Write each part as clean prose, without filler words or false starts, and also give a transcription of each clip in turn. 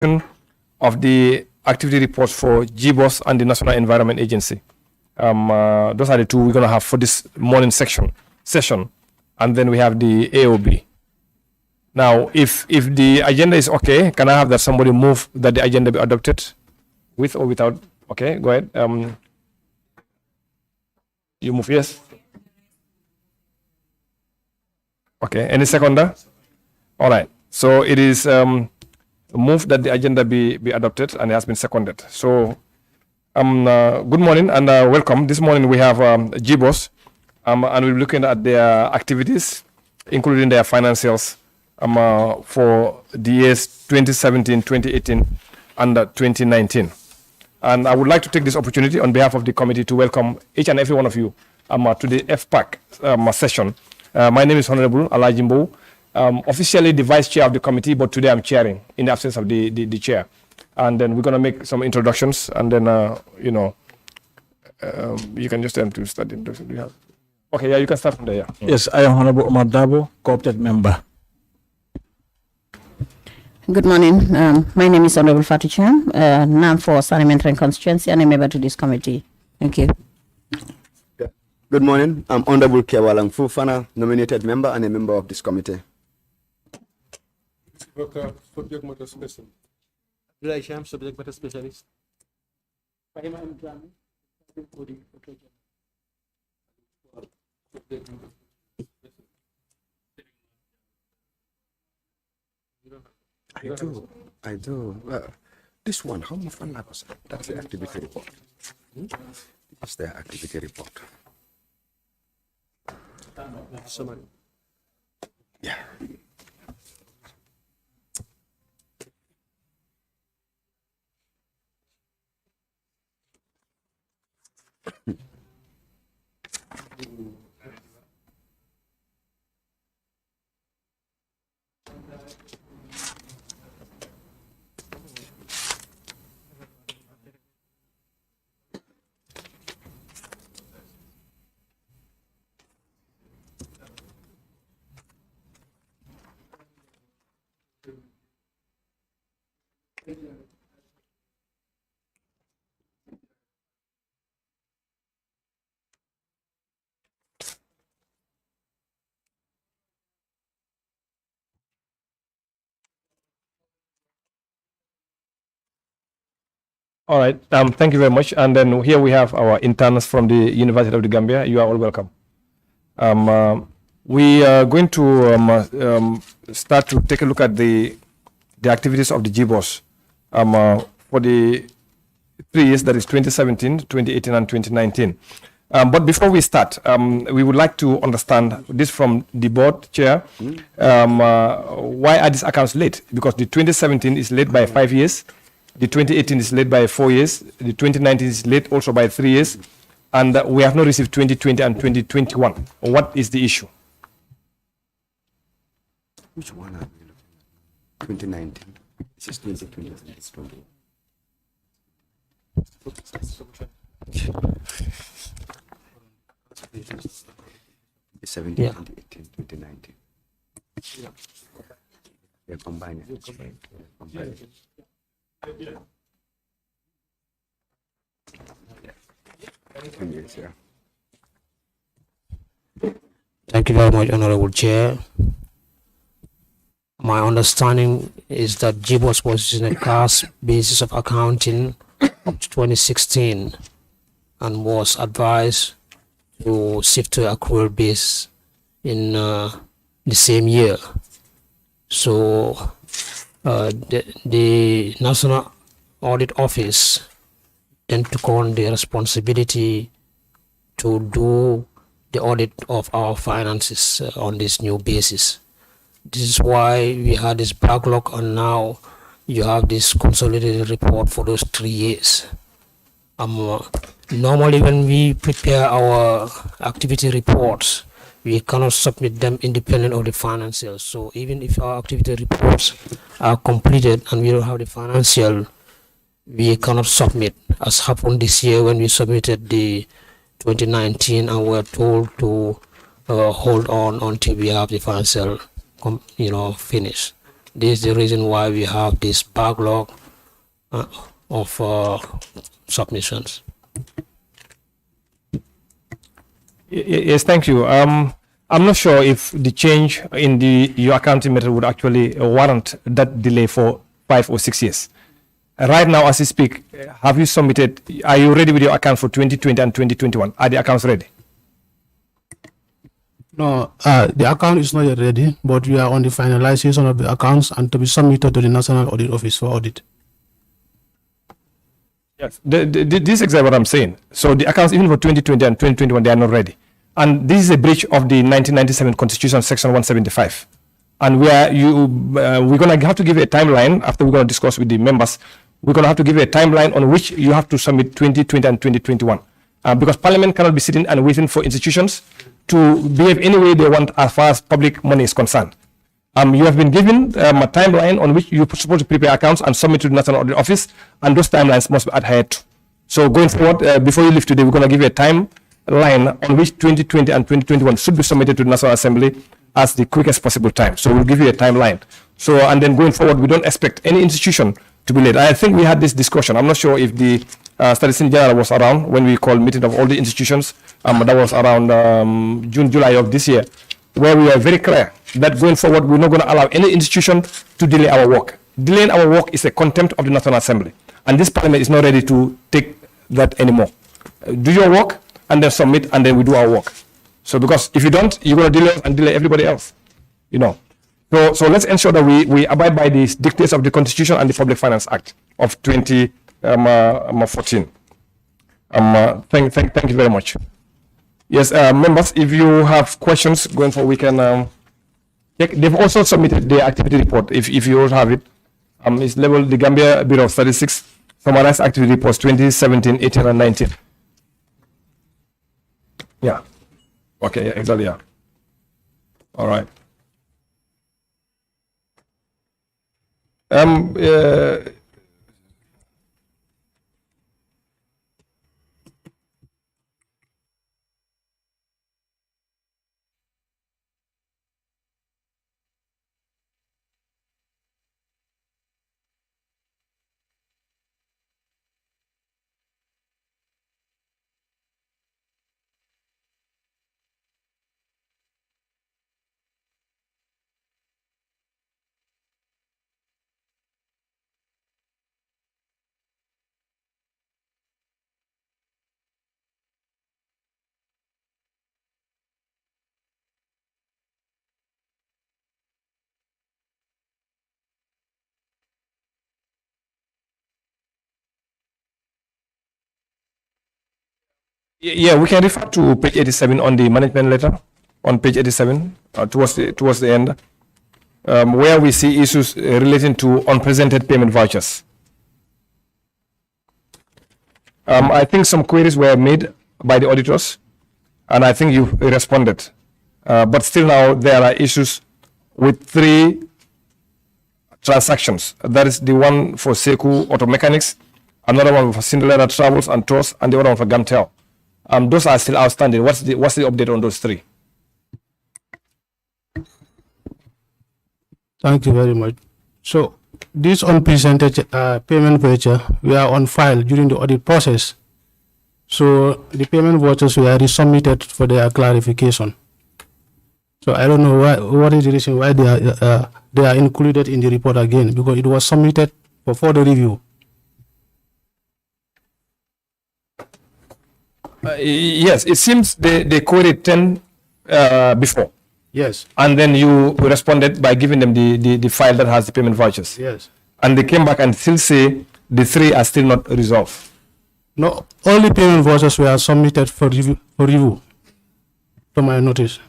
of the activity reports for GBOS and the National Environment Agency. Those are the two we're going to have for this morning session. And then we have the AOB. Now, if the agenda is okay, can I have that somebody move that the agenda be adopted with or without? Okay, go ahead. You move, yes? Okay, any seconder? All right, so it is moved that the agenda be adopted, and it has been seconded. So good morning and welcome. This morning we have GBOS, and we're looking at their activities, including their financials for the years 2017, 2018, and 2019. And I would like to take this opportunity on behalf of the committee to welcome each and every one of you to the FPAC session. My name is Honorable Alajimbo, officially the vice chair of the committee, but today I'm chairing in the absence of the chair. And then we're going to make some introductions, and then, you can just tell them to start the introduction. Okay, yeah, you can start from there. Yeah. Yes, I am Honorable Omar Dabo, co-opted member. Good morning. My name is Honorable Fatou Cham, NAM for Sanimentran constituency, and a member to this committee. Thank you. Yeah. Good morning. I'm Honorable Kewalang Fufana, nominated member and a member of this committee. Subject matter specialist. Subject matter specialist. I do. This one, how much fun was that? That's the activity report. That's the activity report. Summary. Yeah. All right, thank you very much. And then here we have our interns from the University of the Gambia. You are all welcome. We are going to start to take a look at the activities of the GBOS for the 3 years, that is 2017, 2018, and 2019. But before we start, we would like to understand this from the board chair. Why are these accounts late? Because the 2017 is late by 5 years. The 2018 is late by 4 years. The 2019 is late also by 3 years. And we have not received 2020 and 2021. What is the issue? Which one are we looking at? 2019. This is 2020. It's 20. It's 17, Yeah. 2018, 2019. Yeah, combine it. Combine it. Yeah. Thank you very much, Honorable Chair. My understanding is that GBOS was in a cash basis of accounting up to 2016 and was advised to shift to accrual base in the same year. So the National Audit Office then took on the responsibility to do the audit of our finances on this new basis. This is why we had this backlog, and now you have this consolidated report for those 3 years. Normally when we prepare our activity reports, we cannot submit them independent of the financials. So even if our activity reports are completed and we don't have the financial, we cannot submit, as happened this year when we submitted the 2019 and were told to hold on until we have the financial finished. This is the reason why we have this backlog of submissions. Yes, thank you. I'm not sure if the change in your accounting method would actually warrant that delay for 5 or 6 years. Right now, as you speak, have you submitted? Are you ready with your account for 2020 and 2021? Are the accounts ready? No, the account is not yet ready, but we are on the finalization of the accounts and to be submitted to the National Audit Office for audit. Yes, this is exactly what I'm saying. So the accounts, even for 2020 and 2021, they are not ready. And this is a breach of the 1997 Constitution, Section 175. And we're going to have to give a timeline after we're going to discuss with the members. We're going to have to give a timeline on which you have to submit 2020 and 2021. Because Parliament cannot be sitting and waiting for institutions to behave any way they want as far as public money is concerned. You have been given a timeline on which you're supposed to prepare accounts and submit to the National Audit Office, and those timelines must be adhered to. So going forward, before you leave today, we're going to give you a timeline on which 2020 and 2021 should be submitted to the National Assembly as the quickest possible time. So we'll give you a timeline. So, and then going forward, we don't expect any institution to be late. I think we had this discussion. I'm not sure if the Statistician General was around when we called meeting of all the institutions. That was around June, July of this year, where we are very clear that going forward, we're not going to allow any institution to delay our work. Delaying our work is a contempt of the National Assembly. And this Parliament is not ready to take that anymore. Do your work and then submit, and then we do our work. So because if you don't, you're going to delay us and delay everybody else. You know. So let's ensure that we abide by the dictates of the Constitution and the Public Finance Act of 2014. Thank you very much. Yes, members, if you have questions going forward, we can check. They've also submitted their activity report. If you don't have it, it's labeled the Gambia Bureau of Statistics Summarized Activity Reports 2017, 18, and 19. Yeah. Okay, yeah, exactly, yeah. All right. Yeah, we can refer to page 87 on the management letter, on page 87, towards the end, where we see issues relating to unpresented payment vouchers. I think some queries were made by the auditors, and I think you responded. But still now there are issues with 3 transactions. That is the one for Seku Auto Mechanics, another one for Cinderella Travels and Tours, and the other one for Gamtel. Those are still outstanding. What's the update on those 3? Thank you very much. So this unpresented payment voucher were on file during the audit process. So the payment vouchers were resubmitted for their clarification. So I don't know what is the reason why they are included in the report again, because it was submitted for further review. Yes, it seems they queried 10 before. Yes. And then you responded by giving them the file that has the payment vouchers. Yes. And they came back and still say the 3 are still not resolved. No, all the payment vouchers were submitted for review to my notice.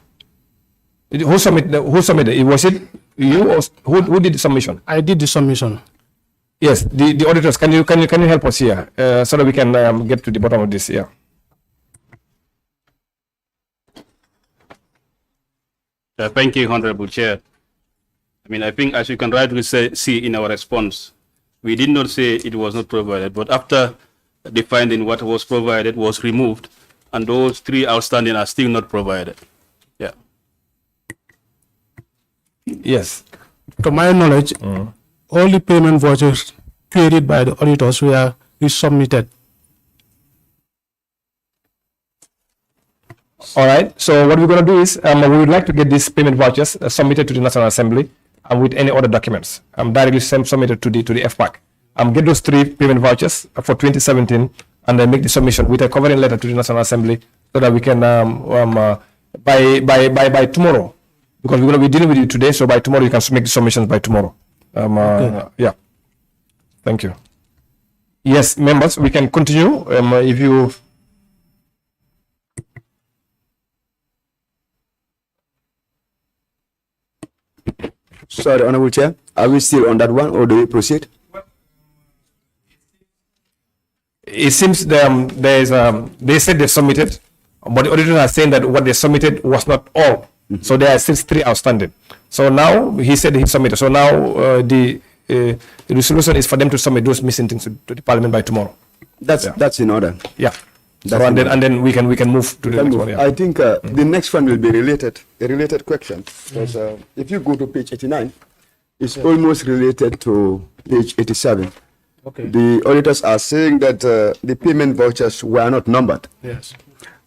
Who submitted? Was it you or who did the submission? I did the submission. Yes, the auditors. Can you help us here so that we can get to the bottom of this here? Thank you, Honorable Chair. I think as you can rightly see in our response, we did not say it was not provided, but after the finding what was provided was removed, and those 3 outstanding are still not provided. Yeah. Yes. To my knowledge, all the payment vouchers queried by the auditors were resubmitted. All right. So what we're going to do is we would like to get these payment vouchers submitted to the National Assembly and with any other documents directly submitted to the FPAC. Get those 3 payment vouchers for 2017 and then make the submission with a covering letter to the National Assembly so that we can by tomorrow, because we're going to be dealing with you today. So by tomorrow you can make the submissions by tomorrow. Okay. Yeah. Thank you. Yes, members, we can continue. If you. Sorry, Honorable Chair, are we still on that one or do we proceed? It seems they said they submitted, but the auditors are saying that what they submitted was not all. So there are still 3 outstanding. So now he said he submitted. So now the resolution is for them to submit those missing things to the Parliament by tomorrow. That's in order. Yeah. So and then we can move to the next one. Yeah. I think the next one will be a related question, because if you go to page 89, it's almost related to page 87. Okay. The auditors are saying that the payment vouchers were not numbered. Yes.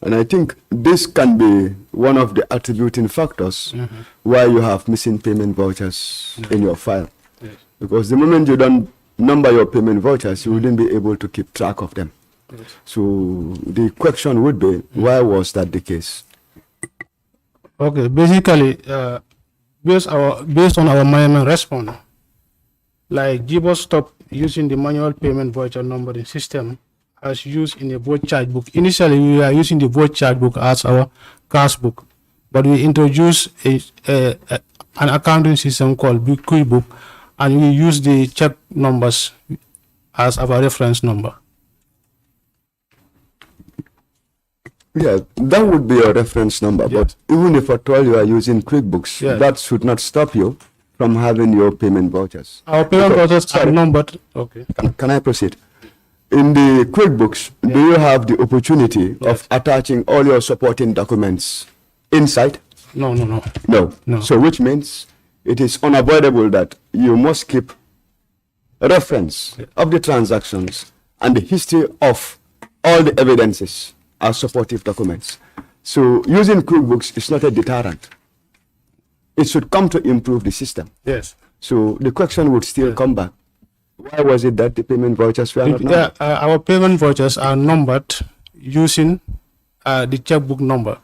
And I think this can be one of the attributing factors why you have missing payment vouchers in your file. Yes. Because the moment you don't number your payment vouchers, you wouldn't be able to keep track of them. Yes. So the question would be, why was that the case? Okay, basically, based on our manual response, like GBOS stopped using the manual payment voucher numbering system as used in a vote charge book. Initially, we were using the vote charge book as our cash book, but we introduced an accounting system called QuickBook, and we use the check numbers as our reference number. Yeah, that would be a reference number, but even if at all you are using QuickBooks, that should not stop you from having your payment vouchers. Our payment vouchers are numbered. Okay. Can I proceed? In the QuickBooks, do you have the opportunity of attaching all your supporting documents inside? No. No. So which means it is unavoidable that you must keep a reference of the transactions and the history of all the evidences as supportive documents. So using QuickBooks is not a deterrent. It should come to improve the system. Yes. So the question would still come back. Why was it that the payment vouchers were not numbered? Our payment vouchers are numbered using the checkbook number.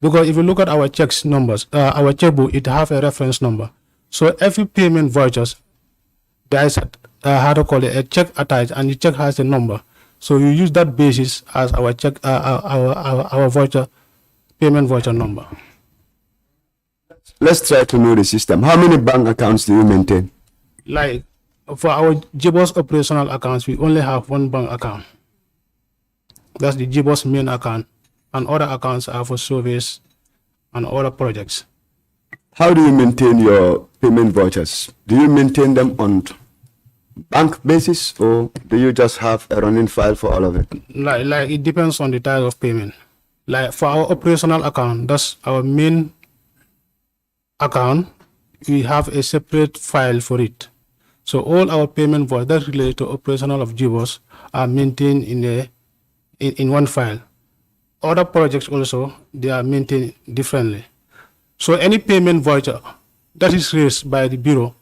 Because if you look at our checks numbers, our checkbook, it have a reference number. So every payment vouchers, there is a check attached, and the check has a number. So you use that basis as our check, our voucher, payment voucher number. Let's try to know the system. How many bank accounts do you maintain? Like for our GBOS operational accounts, we only have 1 bank account. That's the GBOS main account, and other accounts are for surveys and other projects. How do you maintain your payment vouchers? Do you maintain them on bank basis, or do you just have a running file for all of it? Like it depends on the type of payment. Like for our operational account, that's our main account, we have a separate file for it. So all our payment vouchers that relate to operational of GBOS are maintained in one file. Other projects also, they are maintained differently. So any payment voucher that is raised by the bureau,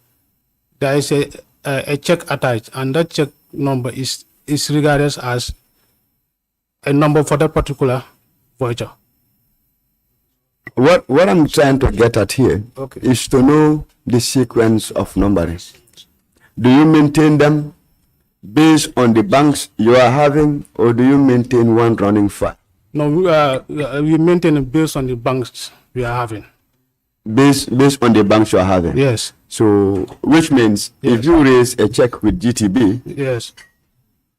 there is a check attached, and that check number is regarded as a number for that particular voucher. What I'm trying to get at here is to know the sequence of numbering. Do you maintain them based on the banks you are having, or do you maintain one running file? No, we maintain it based on the banks we are having. Based on the banks you are having? Yes. So, which means if you raise a check with GTB, yes,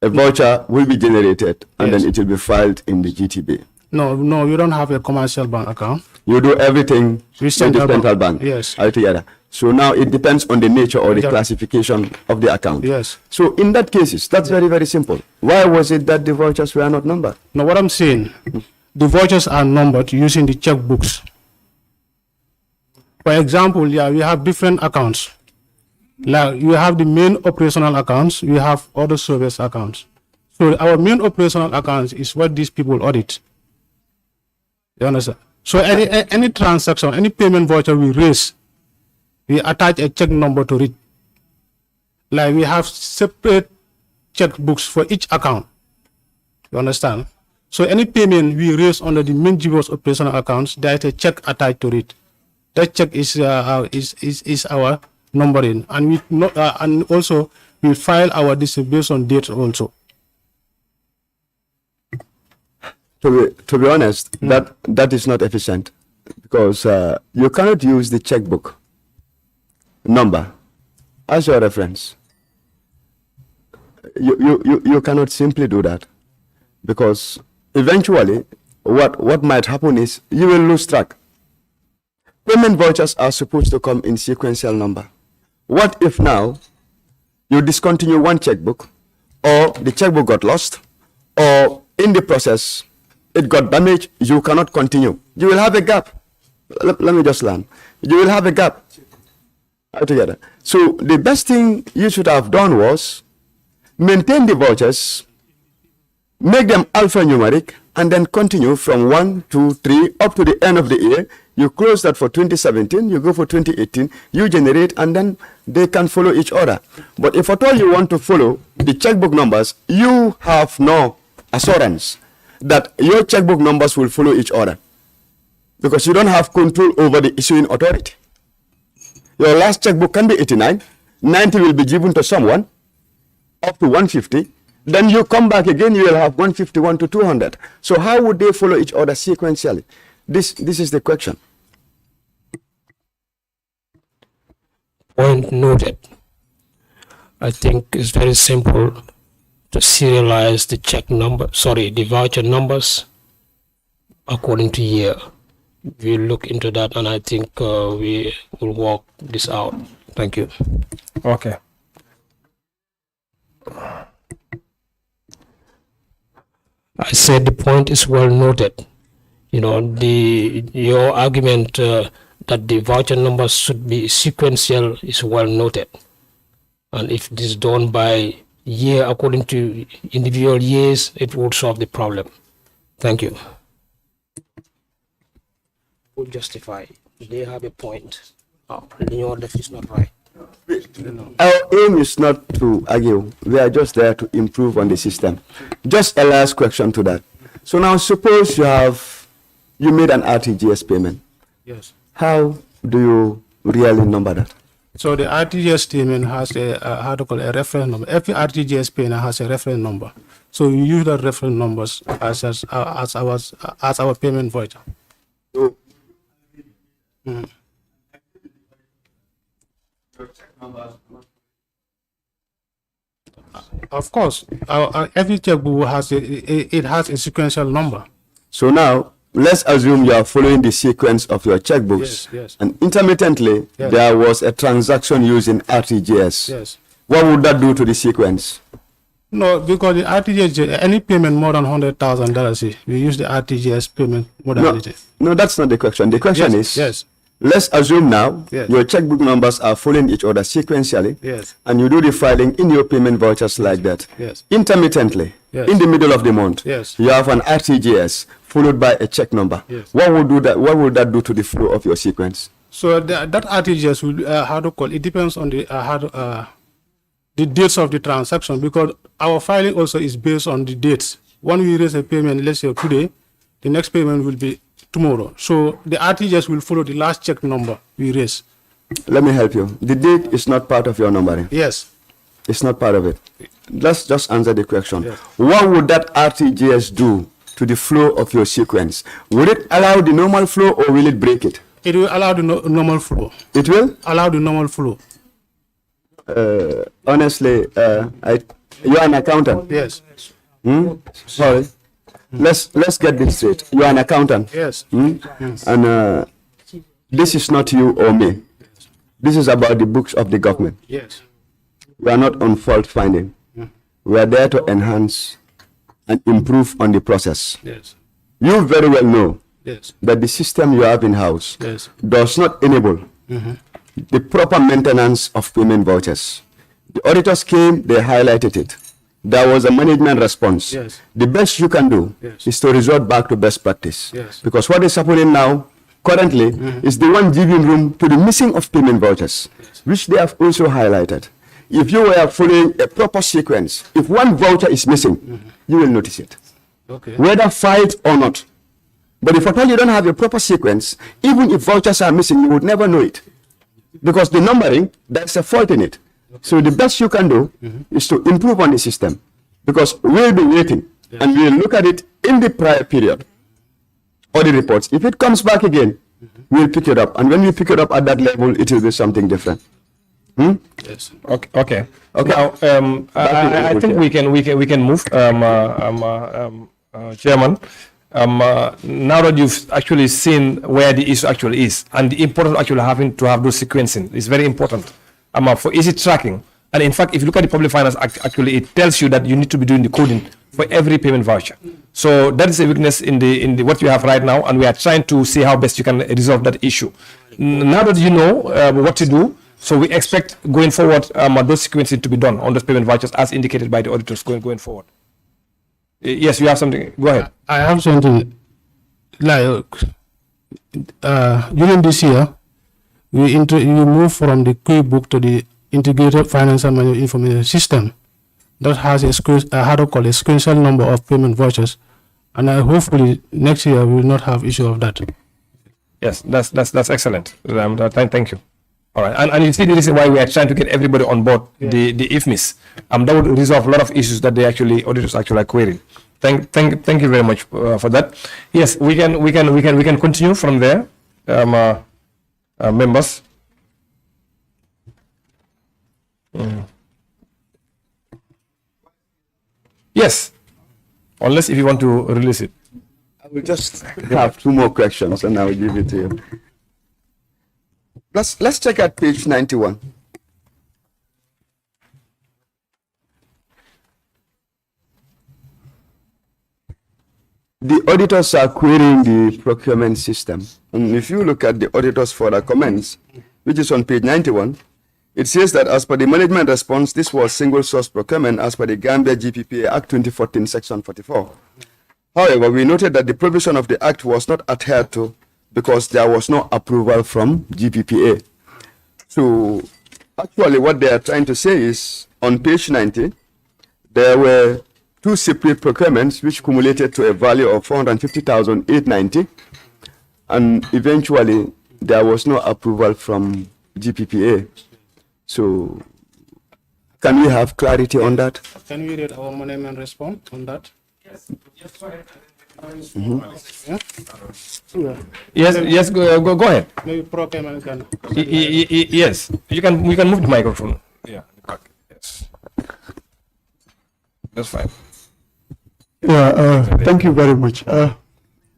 a voucher will be generated and then it will be filed in the GTB. No, you don't have a commercial bank account. You do everything with the central bank. Yes. Altogether. So now it depends on the nature or the classification of the account. Yes. So in that cases, that's very, very simple. Why was it that the vouchers were not numbered? No, what I'm saying, the vouchers are numbered using the checkbooks. For example, yeah, we have different accounts. Like you have the main operational accounts, we have other service accounts. So our main operational accounts is what these people audit. You understand? So any transaction, any payment voucher we raise, we attach a check number to it. Like we have separate checkbooks for each account. You understand? So any payment we raise under the main GBOS operational accounts, there is a check attached to it. That check is our numbering, and we and also we file our distribution date also. To be honest, that is not efficient, because you cannot use the checkbook number as your reference. You cannot simply do that, because eventually what might happen is you will lose track. Payment vouchers are supposed to come in sequential number. What if now you discontinue one checkbook, or the checkbook got lost, or in the process it got damaged, you cannot continue. You will have a gap. Let me just learn. You will have a gap together. So the best thing you should have done was maintain the vouchers, make them alphanumeric, and then continue from 1, 2, 3 up to the end of the year. You close that for 2017, you go for 2018, you generate, and then they can follow each other. But if at all you want to follow the checkbook numbers, you have no assurance that your checkbook numbers will follow each other, because you don't have control over the issuing authority. Your last checkbook can be 89, 90 will be given to someone, up to 150. Then you come back again, you will have 151 to 200. So how would they follow each other sequentially? This is the question. Point noted. I think it's very simple to serialize the the voucher numbers according to year. We'll look into that, and I think we will work this out. Thank you. Okay. I said the point is well noted. You know, your argument that the voucher numbers should be sequential is well noted. And if this is done by year according to individual years, it will solve the problem. Thank you. Will justify. They have a point. That is not right. Our aim is not to argue. We are just there to improve on the system. Just a last question to that. So now suppose you made an RTGS payment. Yes. How do you really number that? So the RTGS payment has a reference number. Every RTGS payment has a reference number. So you use the reference numbers as our payment voucher. So, Of course, every checkbook has a sequential number. so now let's assume you are following the sequence of your checkbooks. Yes. And intermittently, Yes. there was a transaction using RTGS. Yes. What would that do to the sequence? No, because the RTGS, any payment more than $100,000, we use the RTGS payment modality. No, that's not the question. The question is, yes. let's assume now Yes. your checkbook numbers are following each other sequentially, Yes. and you do the filing in your payment vouchers like that. Yes. Intermittently, Yes. in the middle of the month, Yes. you have an RTGS followed by a check number. Yes. What would that do to the flow of your sequence? So that RTGS will it depends on the dates of the transaction, because our filing also is based on the dates. When we raise a payment, let's say today, the next payment will be tomorrow. So the RTGS will follow the last check number we raise. Let me help you. The date is not part of your numbering. Yes. It's not part of it. Let's just answer the question. Yes. What would that RTGS do to the flow of your sequence? Will it allow the normal flow, or will it break it? It will allow the normal flow. It will? Allow the normal flow. Honestly, you're an accountant. Yes. Sorry. Let's get this straight. You're an accountant. Yes. And this is not you or me. This is about the books of the government. Yes. We are not on fault finding. We are there to enhance and improve on the process. Yes. You very well know Yes. that the system you have in house Yes. does not enable the proper maintenance of payment vouchers. The auditors came, they highlighted it. There was a management response. Yes. The best you can do is to resort back to best practice. Yes. Because what is happening now, currently, is the one giving room to the missing of payment vouchers, which they have also highlighted. If you were following a proper sequence, if one voucher is missing, you will notice it. Okay. Whether filed or not. But if at all you don't have a proper sequence, even if vouchers are missing, you would never know it. Because the numbering, there's a fault in it. So the best you can do is to improve on the system. Because we'll be waiting and we'll look at it in the prior period or the reports. If it comes back again, we'll pick it up. And when we pick it up at that level, it will be something different. Yes. Okay. Okay. Now, I think we can move, Chairman. Now that you've actually seen where the issue actually is and the importance of actually having to have those sequencing is very important for easy tracking. And in fact, if you look at the Public Finance Act, actually it tells you that you need to be doing the coding for every payment voucher. So that is a weakness in the what you have right now, and we are trying to see how best you can resolve that issue. Now that you know what to do, so we expect going forward those sequencing to be done on those payment vouchers as indicated by the auditors going forward. Yes, you have something. Go ahead. I have something. Like during this year, we move from the QuickBook to the Integrated Financial Manual Information System that has a sequential number of payment vouchers, and hopefully next year we will not have issue of that. Yes, that's excellent. Thank you. All right, and you see the reason why we are trying to get everybody on board the IFMIS. That would resolve a lot of issues that auditors actually are querying. Thank you very much for that. Yes, we can continue from there, members. Yes, unless if you want to release it. I will just have two more questions and I will give it to you. Let's check at page 91. The auditors are querying the procurement system. And if you look at the auditors' further comments, which is on page 91, it says that as per the management response, this was single source procurement as per the Gambia GPPA Act 2014, Section 44. However, we noted that the provision of the Act was not adhered to because there was no approval from GPPA. So actually what they are trying to say is on page 90, there were two separate procurements which cumulated to a value of 450,890, and eventually there was no approval from GPPA. So can we have clarity on that? Can we read our management response on that? Yes. Yes. Go ahead. Maybe procurement can. Yes, you can. We can move the microphone. Yeah. Yes. That's fine. Yeah. Thank you very much.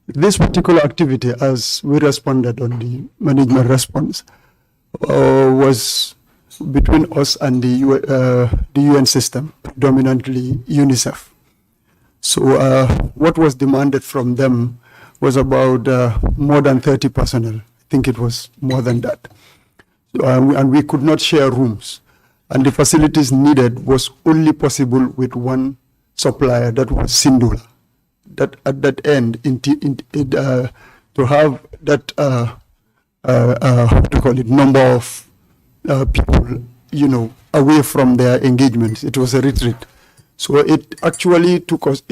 This particular activity, as we responded on the management response, was between us and the UN system, predominantly UNICEF. So what was demanded from them was about more than 30 personnel. I think it was more than that. So, and we could not share rooms. And the facilities needed was only possible with one supplier, that was Sindula. That at that end, to have that, how to call it, number of people, away from their engagements, it was a retreat. So it actually took us.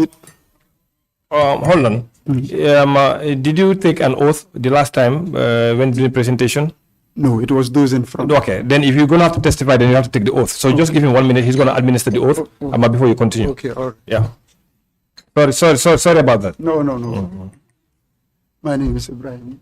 Hold on. Did you take an oath the last time when doing presentation? No, it was those in front. Okay, then if you're going to have to testify, then you have to take the oath. So just give him 1 minute. He's going to administer the oath before you continue. Okay, all right. Yeah. Sorry about that. No. My name is Ibrahim.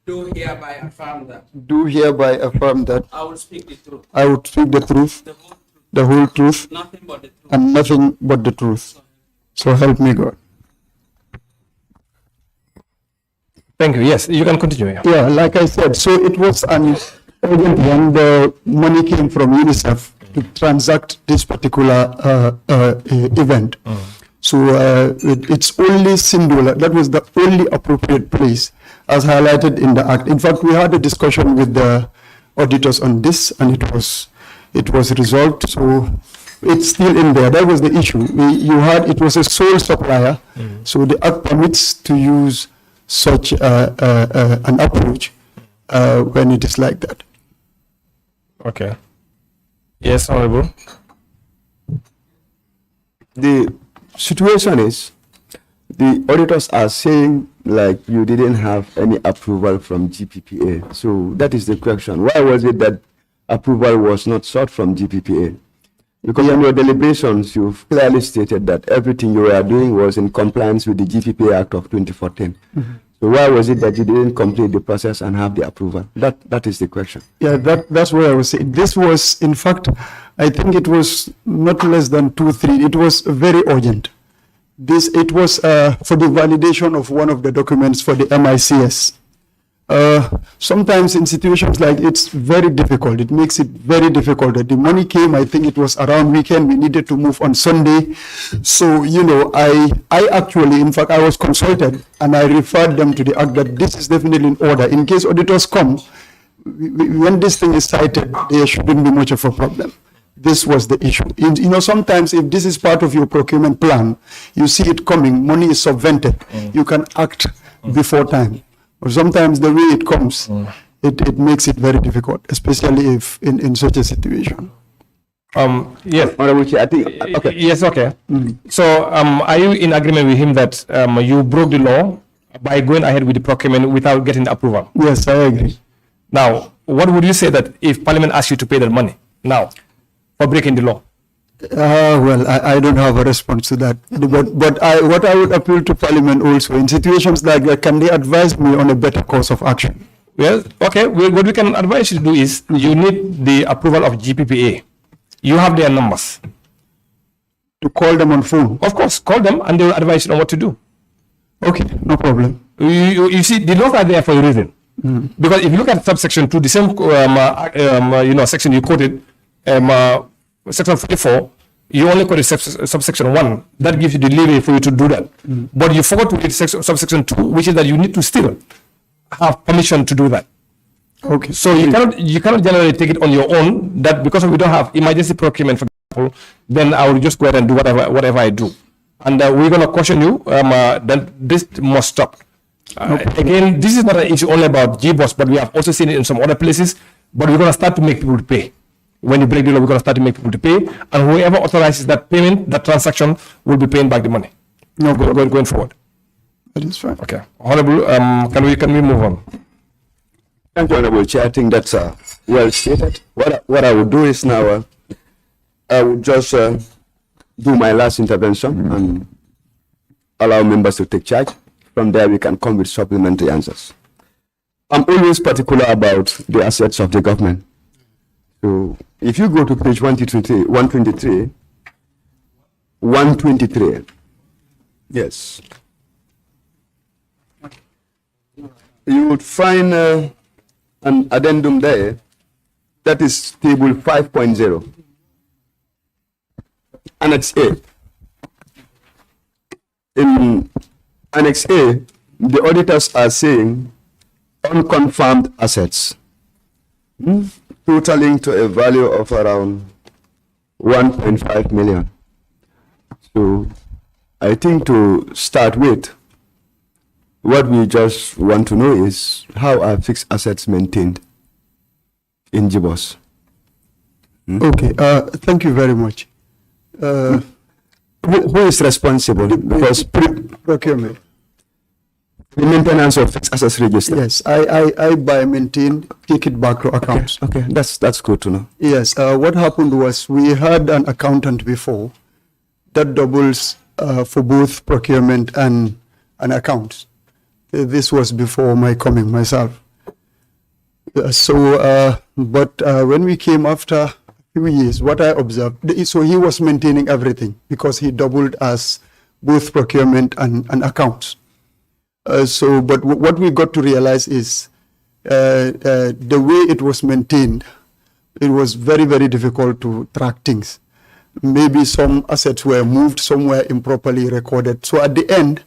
Do hereby affirm that Do hereby affirm that I will speak the truth, I would speak the truth, the whole truth, nothing but the truth. and nothing but the truth. So help me God. Thank you. Yes, you can continue. Yeah. Yeah, like I said, so it was an urgent one. The money came from UNICEF to transact this particular event. So it's only singular. That was the only appropriate place as highlighted in the act. In fact, we had a discussion with the auditors on this, and it was resolved. So it's still in there. That was the issue. It was a sole supplier. So the act permits to use such an approach when it is like that. Okay. Yes, Honorable. The situation is, the auditors are saying like you didn't have any approval from GPPA. So that is the question. Why was it that approval was not sought from GPPA? Because in your deliberations, you've clearly stated that everything you were doing was in compliance with the GPPA Act of 2014. So why was it that you didn't complete the process and have the approval? That is the question. Yeah, that's what I was saying. This was, in fact, I think it was not less than 2-3. It was very urgent. It was for the validation of one of the documents for the MICS. Sometimes in situations like it's very difficult. It makes it very difficult. The money came, I think it was around weekend. We needed to move on Sunday. So, I actually, in fact, I was consulted and I referred them to the act that this is definitely in order. In case auditors come, when this thing is cited, there shouldn't be much of a problem. This was the issue. Sometimes if this is part of your procurement plan, you see it coming, money is subvented, you can act before time. Or sometimes the way it comes, it makes it very difficult, especially if in such a situation. Yes. Honorable Chair, I think, okay. Yes, okay. So are you in agreement with him that you broke the law by going ahead with the procurement without getting the approval? Yes, I agree. Now, what would you say that if Parliament asks you to pay that money now for breaking the law? Well, I don't have a response to that. But what I would appeal to Parliament also, in situations like that, can they advise me on a better course of action? Well, okay. What we can advise you to do is you need the approval of GPPA. You have their numbers. To call them on phone? Of course, call them and they will advise you on what to do. Okay, no problem. You see, the laws are there for a reason. Because if you look at subsection 2, the same section you quoted, section 44, you only quoted subsection 1. That gives you the leeway for you to do that. But you forgot to read subsection 2, which is that you need to still have permission to do that. Okay. So you cannot generally take it on your own. That because we don't have emergency procurement, for example, then I will just go ahead and do whatever I do. And we're going to caution you that this must stop. Again, this is not an issue only about GBOS, but we have also seen it in some other places. But we're going to start to make people to pay. When you break the law, we're going to start to make people to pay, and whoever authorizes that payment, that transaction, will be paying back the money. No, going forward. That is fine. Okay, Honorable, can we move on? Thank you, Honorable Chair. I think that's well stated. What I would do is now, I would just do my last intervention and allow members to take charge. From there, we can come with supplementary answers. I'm always particular about the assets of the government. So if you go to page 123, yes, you would find an addendum there that is table 5.0, Annex A. In Annex A, the auditors are saying unconfirmed assets. Totaling to a value of around 1.5 million. So I think to start with, what we just want to know is how are fixed assets maintained in GBOS? Okay, thank you very much. Who is responsible? Because procurement. The maintenance of fixed assets register. Yes, I buy, maintain, take it back to accounts. Okay, that's good to know. Yes, what happened was we had an accountant before that doubles for both procurement and accounts. This was before my coming myself. But when we came after a few years, what I observed, so he was maintaining everything because he doubled as both procurement and accounts. But what we got to realize is the way it was maintained, it was very, very difficult to track things. Maybe some assets were moved, some were improperly recorded. So at the end,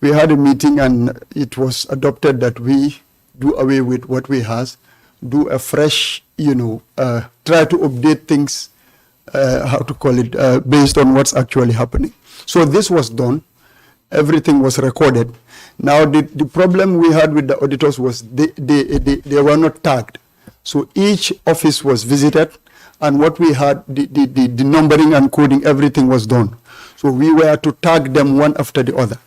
we had a meeting and it was adopted that we do away with what we have, do a fresh, try to update things, based on what's actually happening. So this was done. Everything was recorded. Now the problem we had with the auditors was they were not tagged. So each office was visited, and what we had, the numbering and coding, everything was done. So we were to tag them one after the other.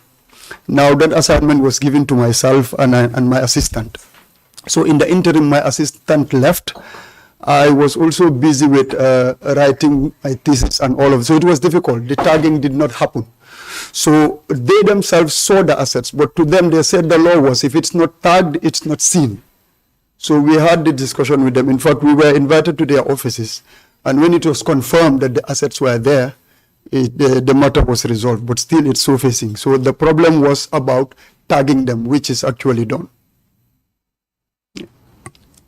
Now that assignment was given to myself and my assistant. So in the interim, my assistant left. I was also busy with writing my thesis and all of it. So it was difficult. The tagging did not happen. So they themselves saw the assets, but to them they said the law was, if it's not tagged, it's not seen. So we had the discussion with them. In fact, we were invited to their offices, and when it was confirmed that the assets were there, the matter was resolved, but still it's surfacing. So the problem was about tagging them, which is actually done.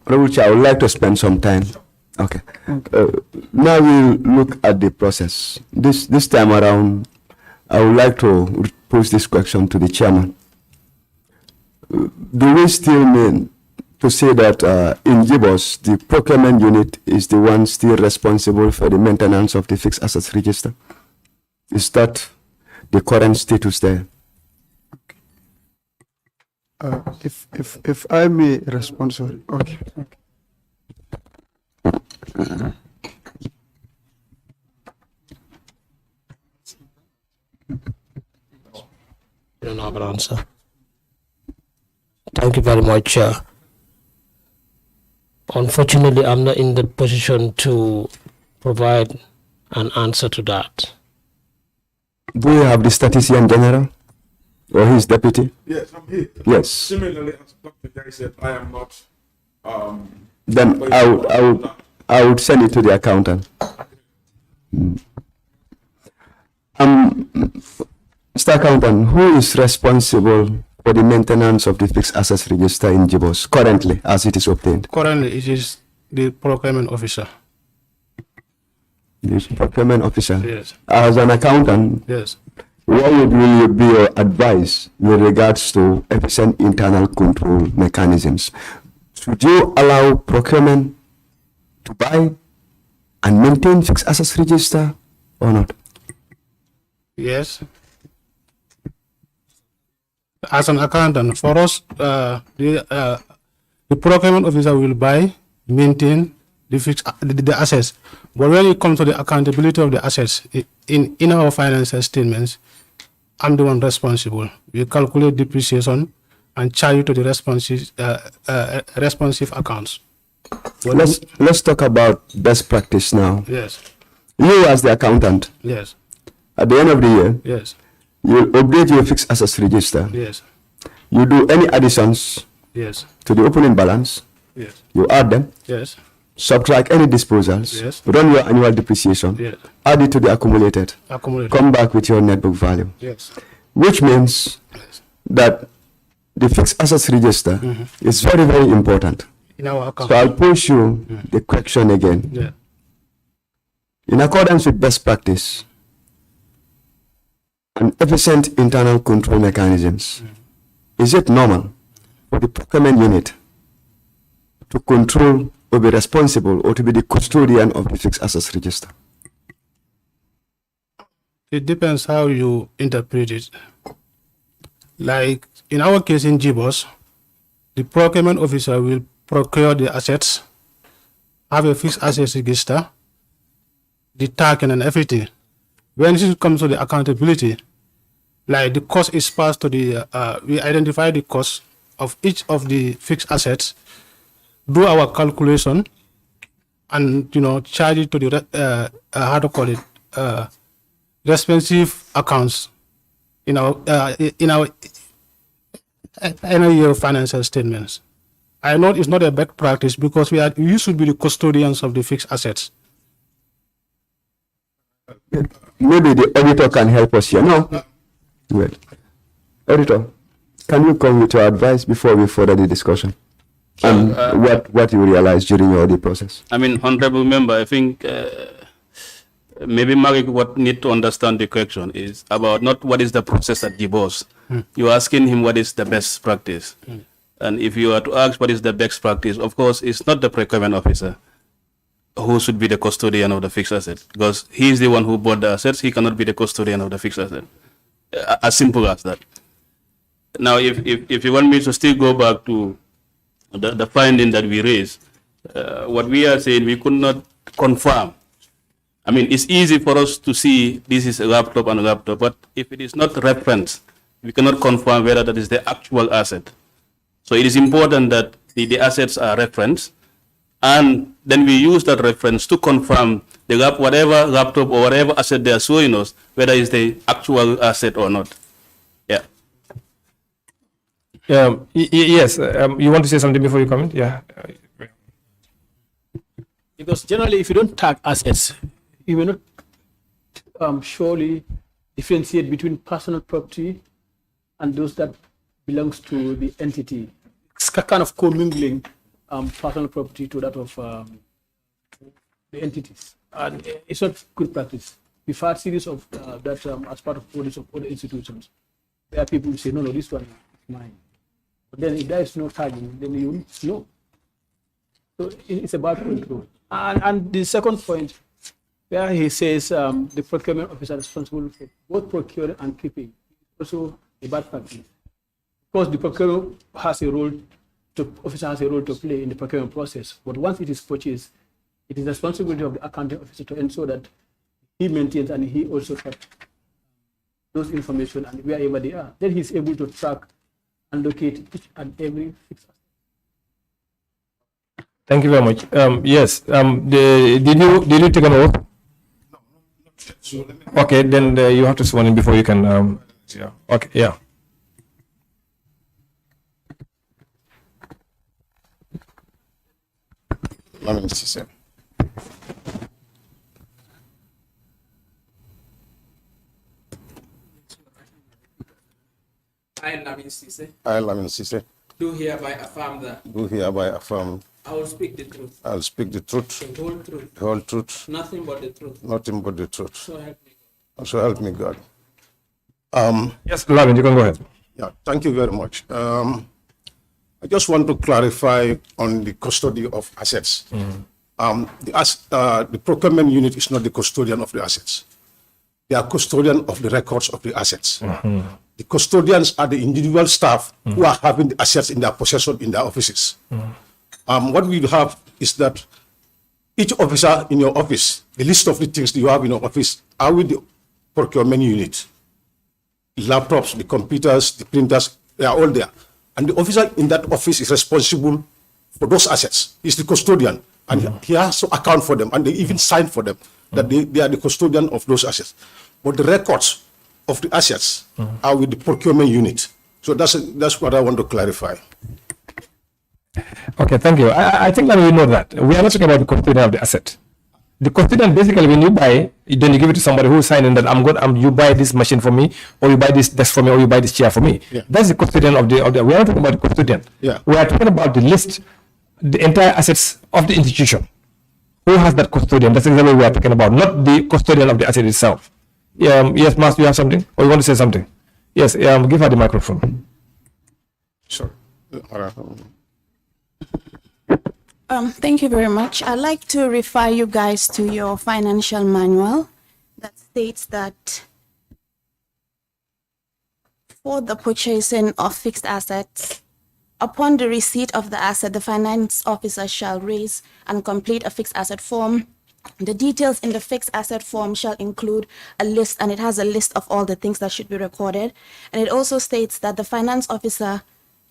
Honorable Chair, I would like to spend some time. Okay. Now we'll look at the process. This time around, I would like to pose this question to the chairman. Do we still mean to say that in Jibos, the procurement unit is the one still responsible for the maintenance of the fixed assets register? Is that the current status there? If I may respond, sorry. Okay. You don't have an answer. Thank you very much. Unfortunately, I'm not in the position to provide an answer to that. Do you have the statistician general or his deputy? Yes, I'm here. Yes. Similarly, as Dr. Jai said, I am not. Then I would send it to the accountant. Mr. Accountant, who is responsible for the maintenance of the fixed assets register in Jibos currently, as it is obtained? Currently, it is the procurement officer. The procurement officer? Yes. As an accountant? Yes. What would be your advice with regards to efficient internal control mechanisms? Should you allow procurement to buy and maintain fixed assets register or not? Yes. As an accountant, for us, the procurement officer will buy, maintain the assets. But when it comes to the accountability of the assets in our financial statements, I'm the one responsible. We calculate depreciation and charge it to the responsive accounts. Well, let's talk about best practice now. Yes. You as the accountant. Yes. At the end of the year. Yes. You update your fixed assets register. Yes. You do any additions. Yes. To the opening balance. Yes. You add them. Yes. Subtract any disposals. Yes. Run your annual depreciation. Yes. Add it to the accumulated. Come back with your net book value. Yes. Which means that the fixed assets register is very, very important. In our account. So I'll pose you the question again. Yeah. In accordance with best practice and efficient internal control mechanisms, is it normal for the procurement unit to control or be responsible or to be the custodian of the fixed assets register? It depends how you interpret it. Like in our case in Jibos, the procurement officer will procure the assets, have a fixed assets register, the tagging and everything. When it comes to the accountability, like the cost is passed to the, we identify the cost of each of the fixed assets, do our calculation, and charge it to the responsive accounts in our year financial statements. I know it's not a bad practice because we should be the custodians of the fixed assets. Maybe the auditor can help us here. No? Well, auditor, Can you come with your advice before we further the discussion? And what you realized during your audit process? I mean, honorable member, I think maybe Marek, what need to understand the question is about not what is the process at GBOS. You're asking him what is the best practice. And if you are to ask what is the best practice, of course, it's not the procurement officer who should be the custodian of the fixed asset, because he is the one who bought the assets. He cannot be the custodian of the fixed asset. As simple as that. Now, if you want me to still go back to the finding that we raised, what we are saying, we could not confirm. I mean, it's easy for us to see this is a laptop and a laptop, but if it is not referenced, we cannot confirm whether that is the actual asset. So it is important that the assets are referenced, and then we use that reference to confirm whatever laptop or whatever asset they are showing us, whether it's the actual asset or not. Yeah. Yes. You want to say something before you comment? Yeah. Because generally, if you don't tag assets, you will not surely differentiate between personal property and those that belongs to the entity. It's kind of commingling personal property to that of the entities, and it's not good practice. We've had series of that as part of audits of other institutions, where people say, no, this one is mine. But then if there is no tagging, then you won't know. So it's about control. And the second point, where he says the procurement officer is responsible for both procuring and keeping, also a bad practice. Of course, the procurement has a role officer has a role to play in the procurement process, but once it is purchased, it is the responsibility of the accounting officer to ensure that he maintains and he also tracks those information and wherever they are. Then he's able to track and locate each and every fixed asset. Thank you very much. Yes. Did you take an oath? Okay, then you have to sworn in before you can. Yeah. Okay. Yeah. I, Lamin Sise, I, Lamin Sise, do hereby affirm that do hereby affirm I will speak the truth, I will speak the truth, the whole truth, the whole truth, nothing but the truth. nothing but the truth. So help me God. So help me God. Yes, Lavin, you can go ahead. Yeah, thank you very much. I just want to clarify on the custody of assets. The procurement unit is not the custodian of the assets. They are custodian of the records of the assets. The custodians are the individual staff who are having the assets in their possession in their offices. What we have is that each officer in your office, the list of the things that you have in your office are with the procurement unit. The laptops, the computers, the printers, they are all there. And the officer in that office is responsible for those assets. He's the custodian. And he has to account for them. And they even sign for them that they are the custodian of those assets. But the records of the assets are with the procurement unit. So that's what I want to clarify. Okay, thank you. I think that we know that. We are not talking about the custodian of the asset. The custodian, basically, when you buy, then you give it to somebody who's signing that you buy this machine for me, or you buy this desk for me, or you buy this chair for me. Yeah. That's the custodian of the. We are not talking about the custodian. Yeah. We are talking about the list, the entire assets of the institution. Who has that custodian? That's exactly what we are talking about, not the custodian of the asset itself. Yes, Mas, you have something? Or you want to say something? Yes, give her the microphone. Sure. Thank you very much. I'd like to refer you guys to your financial manual that states that for the purchasing of fixed assets, upon the receipt of the asset, the finance officer shall raise and complete a fixed asset form. The details in the fixed asset form shall include a list, and it has a list of all the things that should be recorded. And it also states that the finance officer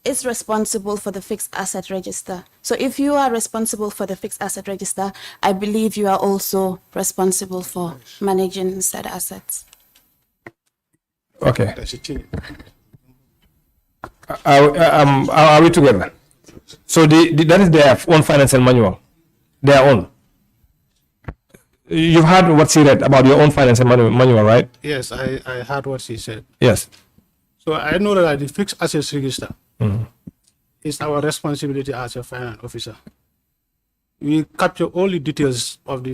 is responsible for the fixed asset register. So if you are responsible for the fixed asset register, I believe you are also responsible for managing said assets. Okay. Are we together? So that is their own financial manual, their own. You've heard what she read about your own financial manual, right? Yes, I heard what she said. Yes. So I know that the fixed assets register is our responsibility as a finance officer. We capture all the details of the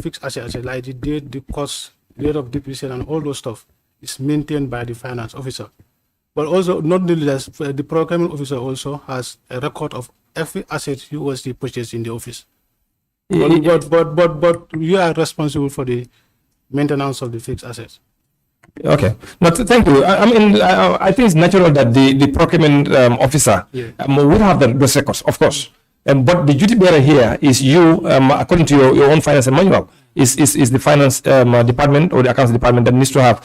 fixed assets, like the date, the cost, rate of depreciation, and all those stuff is maintained by the finance officer. But also, not only that, the procurement officer also has a record of every asset USD purchased in the office. But you are responsible for the maintenance of the fixed assets. Okay. No, thank you. I think it's natural that the procurement officer would have those records, of course. But the duty bearer here is you, according to your own finance manual, is the finance department or the accounts department that needs to have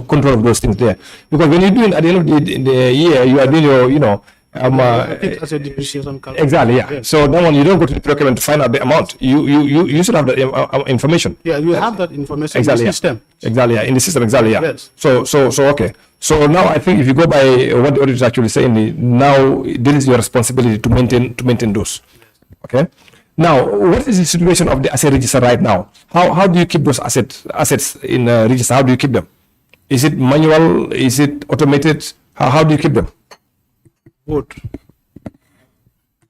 control of those things there. Because when you're doing at the end of the year, you are doing your, exactly, yeah. So that one, you don't go to the procurement to find out the amount. You should have that information. Yeah, you have that information exactly, in the system. Exactly, yeah. In the system, exactly, yeah. Yes. So okay. So now I think if you go by what the audit is actually saying, now this is your responsibility to maintain those. Okay. Now, what is the situation of the asset register right now? How do you keep those assets in register? How do you keep them? Is it manual? Is it automated? How do you keep them? Both.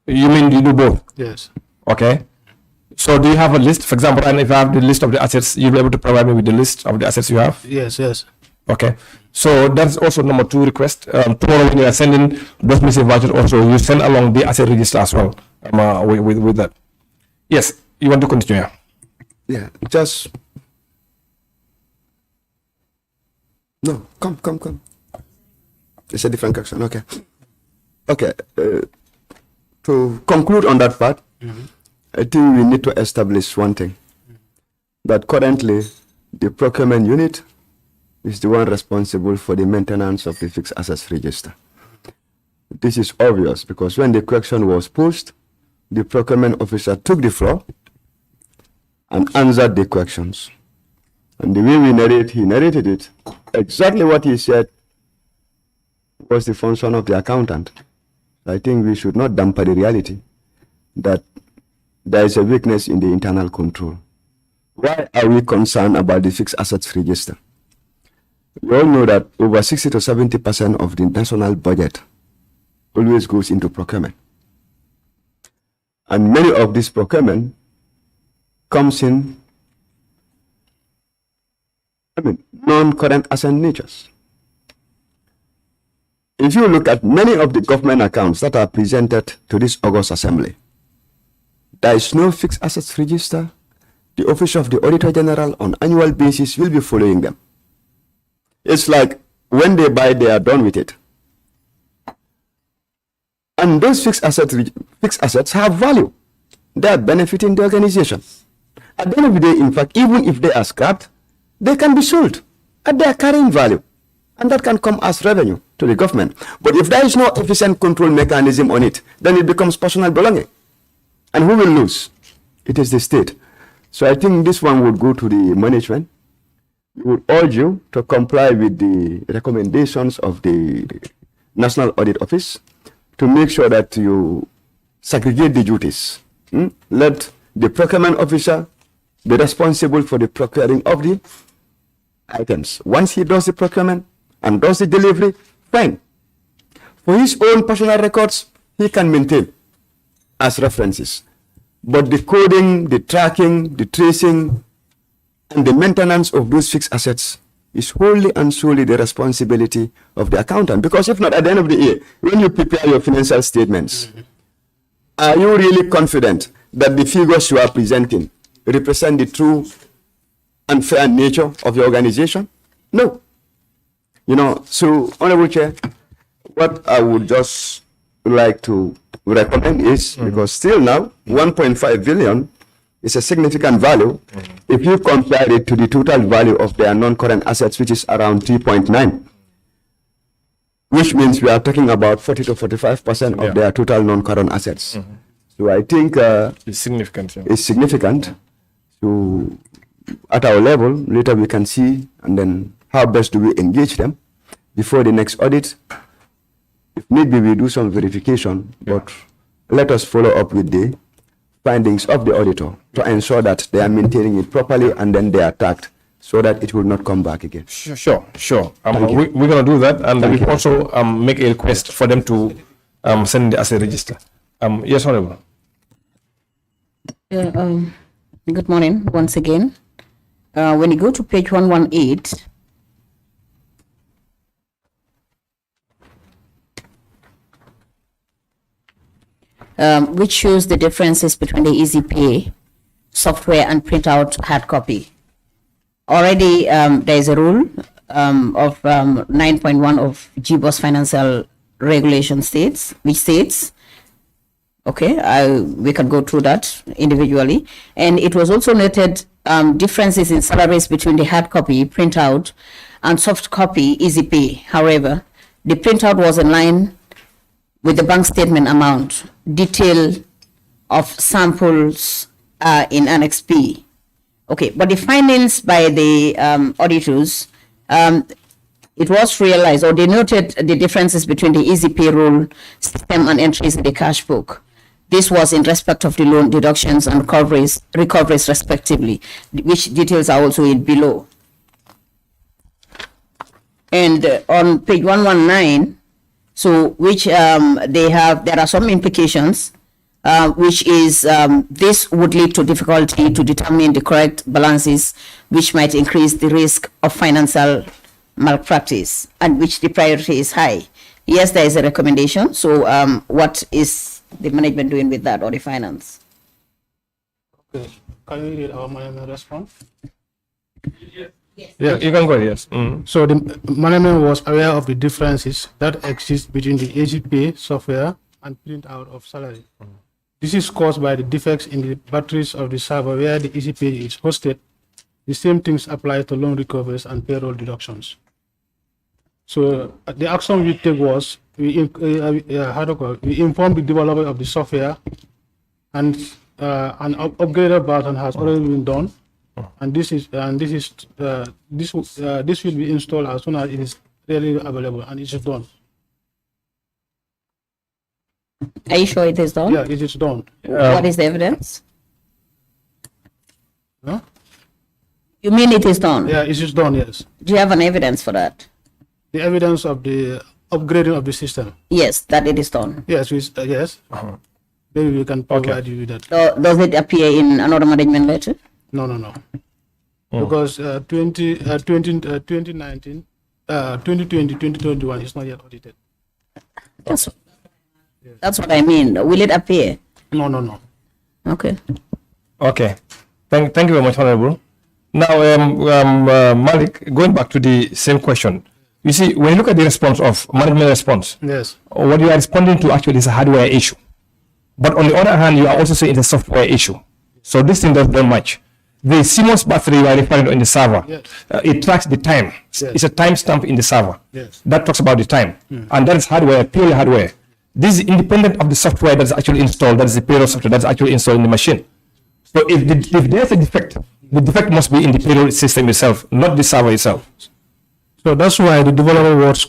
You mean you do both? Yes. Okay. So do you have a list, for example, and if I have the list of the assets, you'll be able to provide me with the list of the assets you have? Yes. Okay. So that's also number 2 request. Tomorrow when you are sending those missing vouchers also, you send along the asset register as well with that. Yes, you want to continue? Yeah, just... No, come. It's a different question, okay. Okay, to conclude on that part, I think we need to establish one thing, that currently the procurement unit is the one responsible for the maintenance of the fixed assets register. This is obvious because when the question was posed, the procurement officer took the floor and answered the questions. And the way he narrated it, exactly what he said was the function of the accountant. I think we should not dampen the reality that there is a weakness in the internal control. Why are we concerned about the fixed assets register? We all know that over 60 to 70% of the national budget always goes into procurement. And many of this procurement comes in, non-current asset natures. If you look at many of the government accounts that are presented to this August Assembly, there is no fixed assets register. The Office of the Auditor General on annual basis will be following them. It's like when they buy, they are done with it. And those fixed assets have value. They are benefiting the organization. At the end of the day, in fact, even if they are scrapped, they can be sold at their carrying value. And that can come as revenue to the government. But if there is no efficient control mechanism on it, then it becomes personal belonging. And who will lose? It is the state. So I think this one would go to the management. We would urge you to comply with the recommendations of the National Audit Office to make sure that you segregate the duties. Let the procurement officer be responsible for the procuring of the items. Once he does the procurement and does the delivery, fine. For his own personal records, he can maintain as references. But the coding, the tracking, the tracing, and the maintenance of those fixed assets is wholly and solely the responsibility of the accountant. Because if not, at the end of the year, when you prepare your financial statements, are you really confident that the figures you are presenting represent the true and fair nature of your organization? No. So, Honorable Chair, what I would just like to recommend is, because still now, 1.5 billion is a significant value if you compare it to the total value of their non-current assets, which is around 3.9, which means we are talking about 40 to 45% of their total non-current assets. So I think it's significant. It's significant. So at our level, later we can see, and then how best do we engage them before the next audit. If need be, we do some verification, but let us follow up with the findings of the auditor to ensure that they are maintaining it properly and then they are tagged so that it will not come back again. Sure. Thank you. We're going to do that, and Thank we you. also make a request for them to send the asset register. Yes, Honorable. Good morning once again. When you go to page 118, which shows the differences between the EasyPay software and printout hard copy. Already, there is a rule of 9.1 of GBOS financial regulation which states, okay, we can go through that individually. And it was also noted differences in salaries between the hard copy printout and soft copy EasyPay. However, the printout was in line with the bank statement amount. Detail of samples in Annex P. Okay, but the findings by the auditors, it was realized, or they noted the differences between the EasyPay rule system and entries in the cash book. This was in respect of the loan deductions and recoveries respectively, which details are also in below. And on page 119, so which there are some implications, which is this would lead to difficulty to determine the correct balances, which might increase the risk of financial malpractice, and which the priority is high. Yes, there is a recommendation. So what is the management doing with that, or the finance? Okay. Can you read our management response? Yeah, you can go, yes. So the management was aware of the differences that exist between the EasyPay software and printout of salary. This is caused by the defects in the batteries of the server where the EasyPay is hosted. The same things apply to loan recoveries and payroll deductions. So the action we take was we informed the developer of the software, and an upgraded version has already been done. And this will be installed as soon as it is readily available, and it is done. Are you sure it is done? Yeah, it is done. What is the evidence? Huh? You mean it is done? Yeah, it is done, yes. Do you have an evidence for that? The evidence of the upgrading of the system. Yes, that it is done. Yes, yes. Maybe we can provide you with that. Does it appear in another management letter? No. Because 2019, 2020, 2021 is not yet audited. That's what I mean. Will it appear? No. Okay. Thank you very much, Honorable. Now, Malik, going back to the same question. You see, when you look at the response of management response, yes, what you are responding to actually is a hardware issue. But on the other hand, you are also saying it's a software issue. So this thing doesn't match. The CMOS battery you are referring to in the server, yes, it tracks the time. Yes. It's a timestamp in the server. Yes. That talks about the time. And that is hardware, purely hardware. This is independent of the software that is actually installed, that is the payroll software that is actually installed in the machine. So if there's a defect, the defect must be in the payroll system itself, not the server itself. So that's why the developer was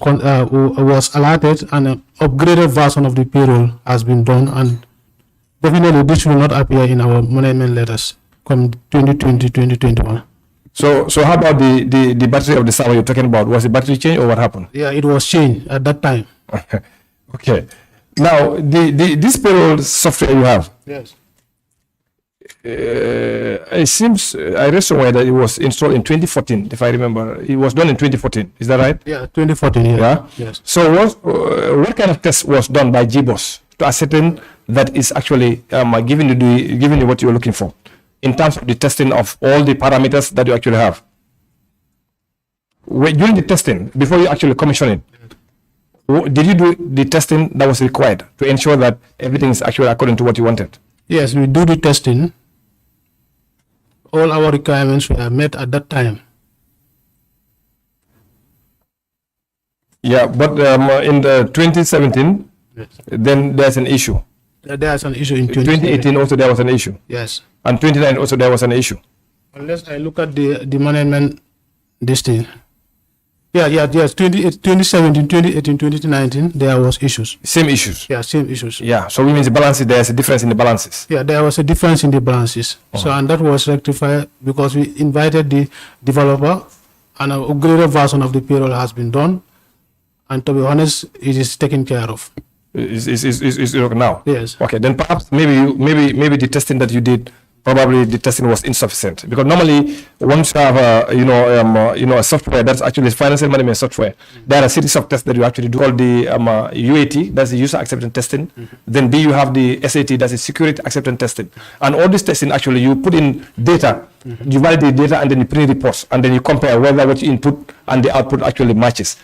alerted, and an upgraded version of the payroll has been done, and definitely this will not appear in our management letters come 2020, 2021. So how about the battery of the server you're talking about? Was the battery changed or what happened? Yeah, it was changed at that time. Okay. Now, this payroll software you have, yes, it seems, I read somewhere that it was installed in 2014, if I remember. It was done in 2014, is that right? Yeah, 2014, yeah. Yes. So what kind of test was done by GBOS to ascertain that is actually giving you what you're looking for in terms of the testing of all the parameters that you actually have? During the testing, before you actually commission it, did you do the testing that was required to ensure that everything is actually according to what you wanted? Yes, we do the testing. All our requirements were met at that time. Yeah, but in the 2017, yes, then there's an issue. There's an issue in 2018 also there was an issue. Yes. And 2019 also there was an issue. Unless I look at the management this thing. Yes. 2017, 2018, 2019, there was issues. Same issues. Yeah, same issues. Yeah. So we mean the balances. There's a difference in the balances. Yeah, there was a difference in the balances. So, and that was rectified because we invited the developer, and an upgraded version of the payroll has been done. And to be honest, it is taken care of. Is now? Yes. Okay. Then perhaps maybe the testing that you did, probably the testing was insufficient, because normally once you have a software that's actually financial management software, there are a series of tests that you actually do called the UAT, that's the user acceptance testing. Then B, you have the SAT, that's the security acceptance testing. And all this testing, actually you put in data, you validate data, and then you print reports, and then you compare whether what you input and the output actually matches.